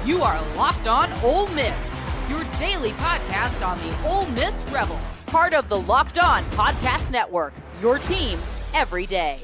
You are Locked On Ole Miss, your daily podcast on the Ole Miss Rebels. Part of the Locked On Podcast Network, your team every day.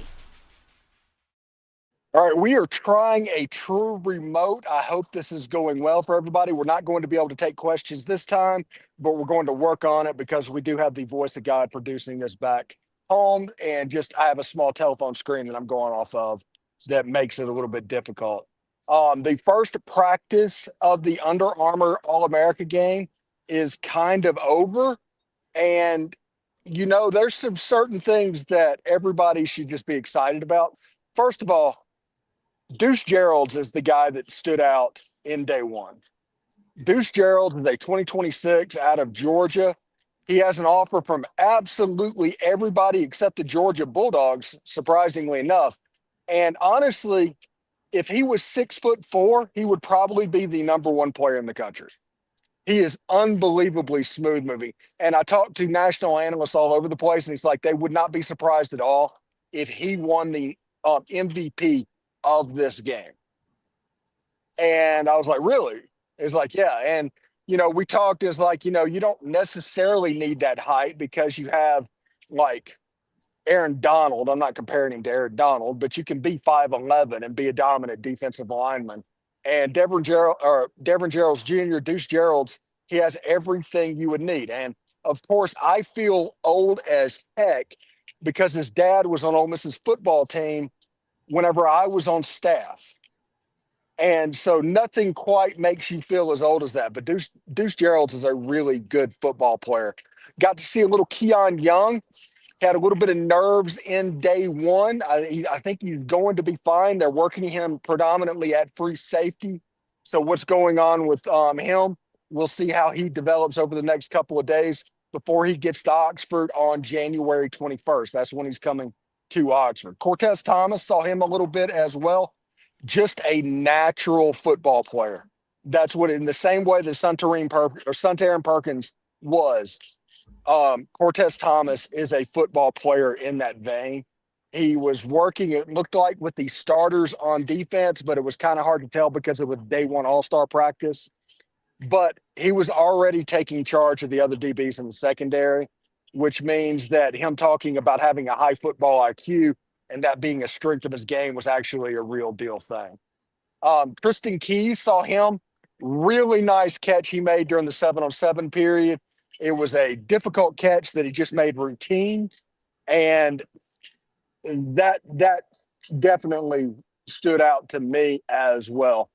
All right, we are trying a true remote. I hope this is going well for everybody. We're not going to be able to take questions this time, but we're going to work on it because we do have the voice of God producing this back home. And just I have a small telephone screen that I'm going off of that makes it a little bit difficult. The first practice of the Under Armour All-American game is kind of over. And, you know, there's some certain things that everybody should just be excited about. First of all, Deuce Geralds is the guy that stood out in day one. Deuce Geralds is a 2026 out of Georgia. He has an offer from absolutely everybody except the Georgia Bulldogs, surprisingly enough. And honestly, if he was 6'4", he would probably be the number one player in the country. He is unbelievably smooth moving. And I talked to national analysts all over the place, and he's like, they would not be surprised at all if he won the MVP of this game. And I was like, really? It's like, yeah. And, you know, we talked is like, you know, you don't necessarily need that height because you have like Aaron Donald. I'm not comparing him to Aaron Donald, but you can be 5'11" and be a dominant defensive lineman. And Devin Geralds Jr., Deuce Geralds, he has everything you would need. And of course, I feel old as heck because his dad was on Ole Miss's football team whenever I was on staff. And so nothing quite makes you feel as old as that. But Deuce Geralds is a really good football player. Got to see a little Keon Young. Had a little bit of nerves in day one. I think he's going to be fine. They're working him predominantly at free safety. So what's going on with him, we'll see how he develops over the next couple of days before he gets to Oxford on January 21st. That's when he's coming to Oxford. Cortez Thomas, saw him a little bit as well. Just a natural football player. That's what, in the same way that Suntarine Perkins was. Cortez Thomas is a football player in that vein. He was working, it looked like, with the starters on defense, but it was kind of hard to tell because it was day one all-star practice. But he was already taking charge of the other DBs in the secondary, which means that him talking about having a high football IQ and that being a strength of his game was actually a real deal thing. Tristen Keys, saw him. Really nice catch he made during the 7-on-7 period. It was a difficult catch that he just made routine, and that definitely stood out to me as well.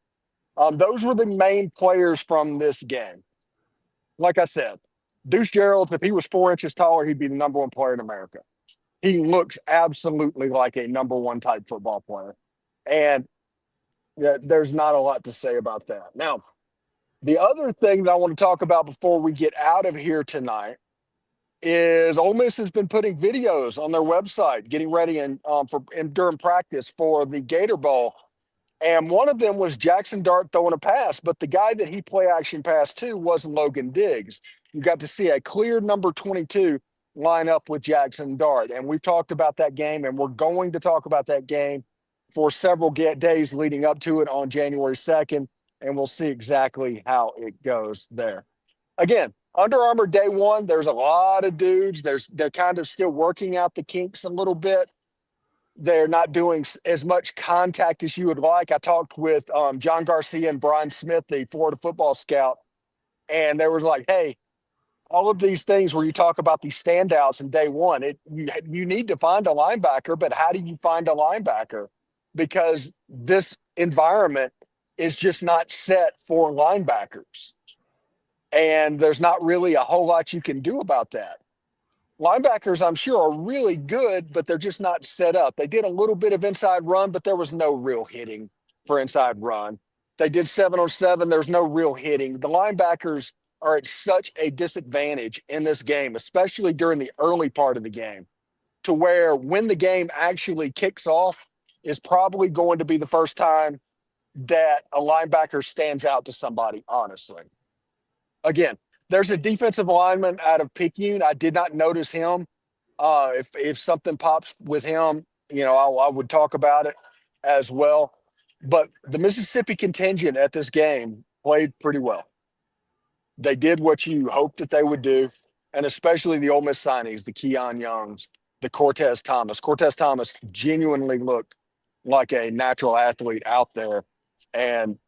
Those were the main players from this game. Like I said, Deuce Geralds, if he was 4 inches taller, he'd be the number one player in America. He looks absolutely like a number one type football player. And there's not a lot to say about that. Now, the other thing that I want to talk about before we get out of here tonight is Ole Miss has been putting videos on their website, getting ready during practice for the Gator Bowl. And one of them was Jackson Dart throwing a pass, but the guy that he play action passed to was Logan Diggs. You got to see a clear number 22 line up with Jackson Dart. And we've talked about that game, and we're going to talk about that game for several days leading up to it on January 2nd. And we'll see exactly how it goes there. Again, Under Armour day one, there's a lot of dudes. They're kind of still working out the kinks a little bit. They're not doing as much contact as you would like. I talked with John Garcia and Brian Smith, the Florida football scout, and they was like, hey, all of these things where you talk about these standouts in day one, you need to find a linebacker, but how do you find a linebacker? Because this environment is just not set for linebackers. And there's not really a whole lot you can do about that. Linebackers, I'm sure, are really good, but they're just not set up. They did a little bit of inside run, but there was no real hitting for inside run. They did 7-on-7. There's no real hitting. The linebackers are at such a disadvantage in this game, especially during the early part of the game, to where when the game actually kicks off is probably going to be the first time that a linebacker stands out to somebody, honestly. Again, there's a defensive lineman out of Picayune. I did not notice him. If something pops with him, you know, I would talk about it as well. But the Mississippi contingent at this game played pretty well. They did what you hoped that they would do, and especially the Ole Miss signings, the Keon Youngs, the Cortez Thomas. Cortez Thomas genuinely looked like a natural athlete out there. And,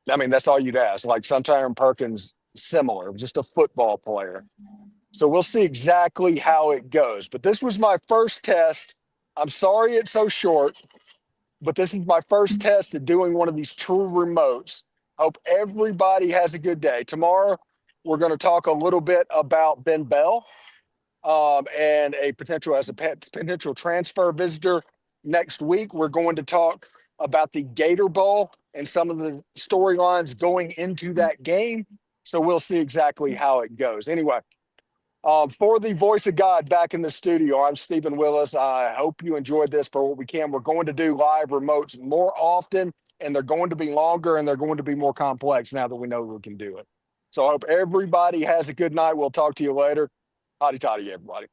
I mean, that's all you'd ask. Like Sunshine Perkins, similar, just a football player. So we'll see exactly how it goes. But this was my first test. I'm sorry it's so short, but this is my first test at doing one of these true remotes. Hope everybody has a good day. Tomorrow, we're going to talk a little bit about Ben Bell and a potential transfer visitor. Next week, we're going to talk about the Gator Bowl and some of the storylines going into that game. So we'll see exactly how it goes. Anyway, for the voice of God back in the studio, I'm Steven Willis. I hope you enjoyed this for what we can. We're going to do live remotes more often, and they're going to be longer, and they're going to be more complex now that we know we can do it. So I hope everybody has a good night. We'll talk to you later. Hotty toddy, everybody.